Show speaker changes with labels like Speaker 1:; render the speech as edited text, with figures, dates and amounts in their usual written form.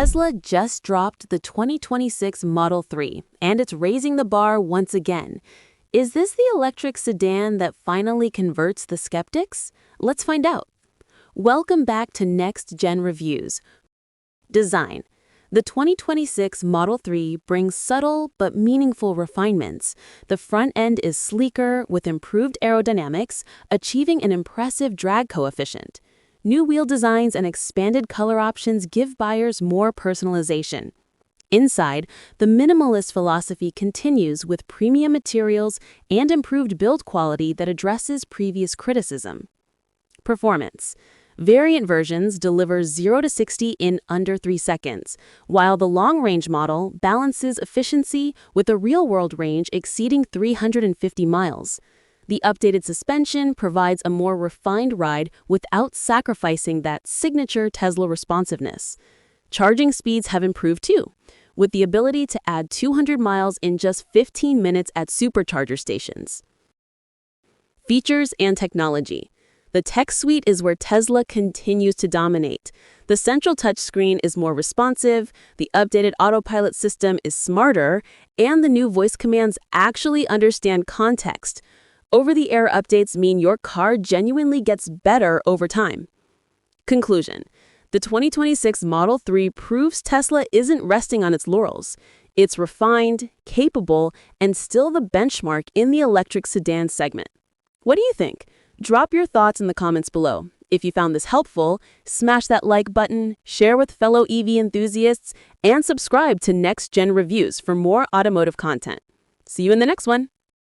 Speaker 1: Tesla just dropped the 2026 Model 3, and it's raising the bar once again. Is this the electric sedan that finally converts the skeptics? Let's find out. Welcome back to Next Gen Reviews. Design. The 2026 Model 3 brings subtle but meaningful refinements. The front end is sleeker with improved aerodynamics, achieving an impressive drag coefficient. New wheel designs and expanded color options give buyers more personalization. Inside, the minimalist philosophy continues with premium materials and improved build quality that addresses previous criticism. Performance. Variant versions deliver 0 to 60 in under 3 seconds, while the long-range model balances efficiency with a real-world range exceeding 350 miles. The updated suspension provides a more refined ride without sacrificing that signature Tesla responsiveness. Charging speeds have improved too, with the ability to add 200 miles in just 15 minutes at supercharger stations. Features and technology. The tech suite is where Tesla continues to dominate. The central touchscreen is more responsive, the updated Autopilot system is smarter, and the new voice commands actually understand context. Over-the-air updates mean your car genuinely gets better over time. Conclusion. The 2026 Model 3 proves Tesla isn't resting on its laurels. It's refined, capable, and still the benchmark in the electric sedan segment. What do you think? Drop your thoughts in the comments below. If you found this helpful, smash that like button, share with fellow EV enthusiasts, and subscribe to Next Gen Reviews for more automotive content. See you in the next one.